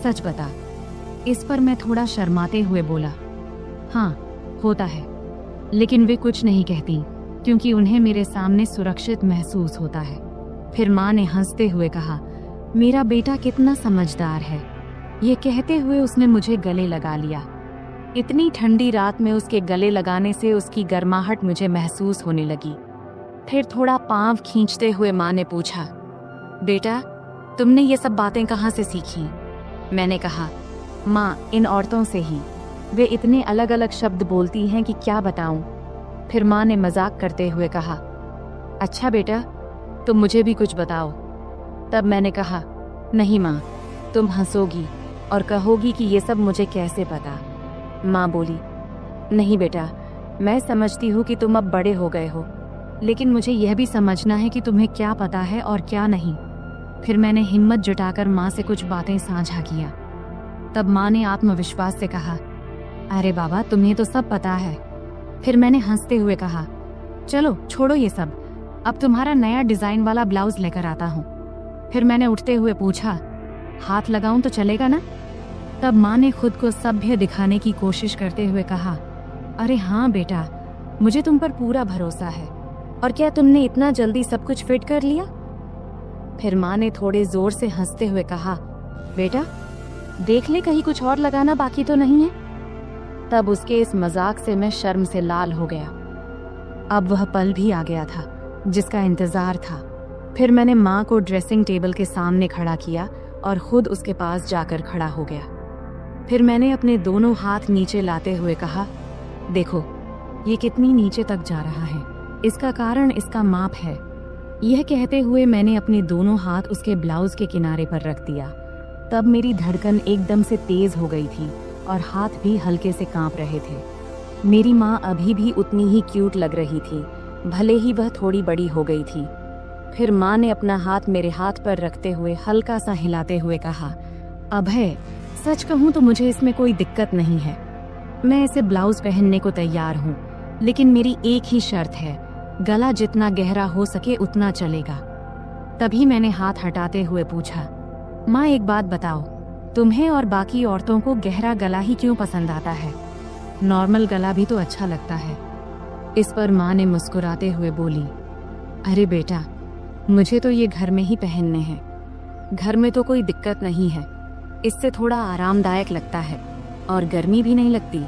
[SPEAKER 2] सच बता। इस पर मैं थोड़ा शर्माते हुए बोला, हाँ, होता है, लेकिन वे कुछ नहीं कहती, क्योंकि उन्हें मेरे सामने सुरक्षित महसूस होता है। फिर माँ ने हंसते हुए कहा, मेरा बेटा कितना समझदार है। ये कहते हुए उसने मुझे गले लगा लिया। इतनी ठंडी रात में उसके गले लगाने से उसकी गर्माहट मुझे महसूस होने लगी। फिर थोड़ा पांव खींचते हुए माँ ने पूछा, बेटा, तुमने ये सब बातें कहाँ से सीखी? मैंने कहा, माँ, इन औरतों से ही। वे इतने अलग अलग शब्द बोलती हैं कि क्या बताऊं। फिर माँ ने मजाक करते हुए कहा, अच्छा बेटा, तुम मुझे भी कुछ बताओ। तब मैंने कहा, नहीं माँ, तुम हंसोगी और कहोगी कि ये सब मुझे कैसे पता। माँ बोली, नहीं बेटा, मैं समझती हूँ कि तुम अब बड़े हो गए हो, लेकिन मुझे यह भी समझना है कि तुम्हें क्या पता है और क्या नहीं। फिर मैंने हिम्मत जुटाकर माँ से कुछ बातें साझा किया। तब माँ ने आत्मविश्वास से कहा, अरे बाबा, तुम्हें तो सब पता है। फिर मैंने हंसते हुए कहा, चलो छोड़ो ये सब, अब तुम्हारा नया डिजाइन वाला ब्लाउज लेकर आता हूँ। फिर मैंने उठते हुए पूछा, हाथ लगाऊं तो चलेगा ना? तब माँ ने खुद को सभ्य दिखाने की कोशिश करते हुए कहा, अरे हाँ बेटा, मुझे तुम पर पूरा भरोसा है। और क्या तुमने इतना जल्दी सब कुछ फिट कर लिया? फिर माँ ने थोड़े जोर से हंसते हुए कहा, बेटा देख ले, कहीं कुछ और लगाना बाकी तो नहीं है। तब उसके इस मजाक से मैं शर्म से लाल हो गया। अब वह पल भी आ गया था जिसका इंतजार था। फिर मैंने माँ को ड्रेसिंग टेबल के सामने खड़ा किया और खुद उसके पास जाकर खड़ा हो गया। फिर मैंने अपने दोनों हाथ नीचे लाते हुए कहा, देखो ये कितनी नीचे तक जा रहा है, इसका कारण इसका माप है। यह कहते हुए मैंने अपने दोनों हाथ उसके ब्लाउज के किनारे पर रख दिया तब मेरी धड़कन एकदम से तेज हो गई थी और हाथ भी हल्के से कांप रहे थे। मेरी माँ अभी भी उतनी ही क्यूट लग रही थी, भले ही वह थोड़ी बड़ी हो गई थी। फिर माँ ने अपना हाथ मेरे हाथ पर रखते हुए हल्का सा हिलाते हुए कहा, अभय, सच कहूँ तो मुझे इसमें कोई दिक्कत नहीं है। मैं इसे ब्लाउज पहनने को तैयार हूँ, लेकिन मेरी एक ही शर्त है, गला जितना गहरा हो सके उतना चलेगा। तभी मैंने हाथ हटाते हुए पूछा, माँ एक बात बताओ, तुम्हें और बाकी औरतों को गहरा गला ही क्यों पसंद आता है? नॉर्मल गला भी तो अच्छा लगता है। इस पर माँ ने मुस्कुराते हुए बोली, अरे बेटा, मुझे तो ये घर में ही पहनने हैं। घर में तो कोई दिक्कत नहीं है, इससे थोड़ा आरामदायक लगता है और गर्मी भी नहीं लगती।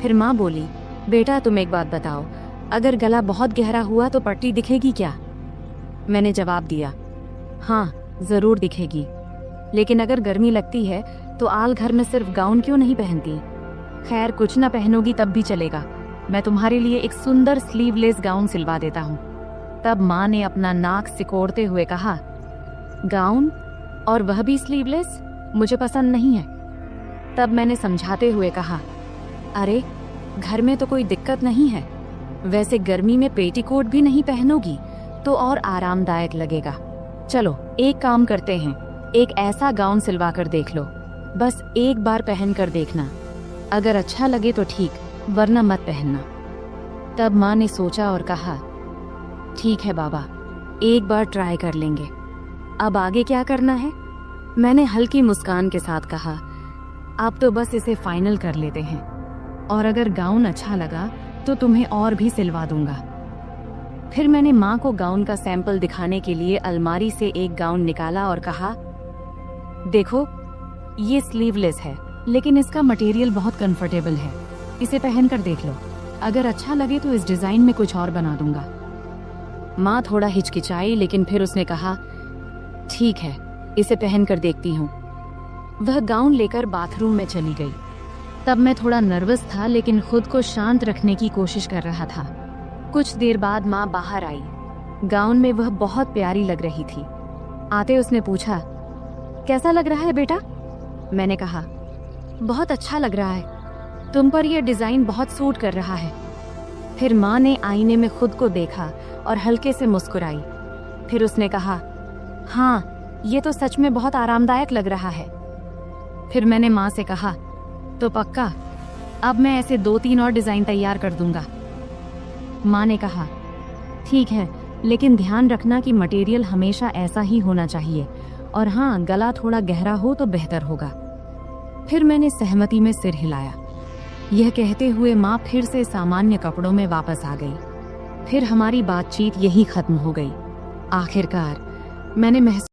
[SPEAKER 2] फिर माँ बोली, बेटा तुम एक बात बताओ, अगर गला बहुत गहरा हुआ तो पट्टी दिखेगी क्या? मैंने जवाब दिया, हाँ जरूर दिखेगी, लेकिन अगर गर्मी लगती है तो आल घर में सिर्फ गाउन क्यों नहीं पहनती? खैर कुछ ना पहनोगी तब भी चलेगा, मैं तुम्हारे लिए एक सुंदर स्लीवलेस गाउन सिलवा देता हूँ। तब माँ ने अपना नाक सिकोड़ते हुए कहा, गाउन और वह भी स्लीवलेस? मुझे पसंद नहीं है। तब मैंने समझाते हुए कहा, अरे घर में तो कोई दिक्कत नहीं है, वैसे गर्मी में पेटीकोट भी नहीं पहनोगी तो और आरामदायक लगेगा। चलो एक काम करते हैं, एक ऐसा गाउन सिलवा कर देख लो, बस एक बार पहन कर देखना, अगर अच्छा लगे तो ठीक, वरना मत पहनना। तब माँ ने सोचा और कहा, ठीक है बाबा, एक बार ट्राई कर लेंगे, अब आगे क्या करना है? मैंने हल्की मुस्कान के साथ कहा, आप तो बस इसे फाइनल कर लेते हैं, और अगर गाउन अच्छा लगा तो तुम्हें और भी सिलवा दूंगा। फिर मैंने माँ को गाउन का सैंपल दिखाने के लिए अलमारी से एक गाउन निकाला और कहा, देखो ये स्लीवलेस है, लेकिन इसका मटेरियल बहुत कंफर्टेबल है, इसे पहन कर देख लो, अगर अच्छा लगे तो इस डिजाइन में कुछ और बना दूंगा। माँ थोड़ा हिचकिचाई, लेकिन फिर उसने कहा, ठीक है, इसे पहन कर देखती हूँ। वह गाउन लेकर बाथरूम में चली गई। तब मैं थोड़ा नर्वस था, लेकिन खुद को शांत रखने की कोशिश कर रहा था। कुछ देर बाद माँ बाहर आई। गाउन में वह बहुत प्यारी लग रही थी। आते उसने पूछा, कैसा लग रहा है बेटा? मैंने कहा, बहुत अच्छा लग रहा है, तुम पर यह डिजाइन बहुत सूट कर रहा है। फिर माँ ने आईने में खुद को देखा और हल्के से मुस्कुराई। फिर उसने कहा, हाँ ये तो सच में बहुत आरामदायक लग रहा है। फिर मैंने माँ से कहा, तो पक्का, अब मैं ऐसे 2-3 और डिजाइन तैयार कर दूंगा। माँ ने कहा, ठीक है, लेकिन ध्यान रखना कि मटेरियल हमेशा ऐसा ही होना चाहिए, और हाँ गला थोड़ा गहरा हो तो बेहतर होगा। फिर मैंने सहमति में सिर हिलाया। यह कहते हुए माँ फिर से सामान्य कपड़ों में वापस आ गई। फिर हमारी बातचीत यही खत्म हो गई। आखिरकार मैंने महसूस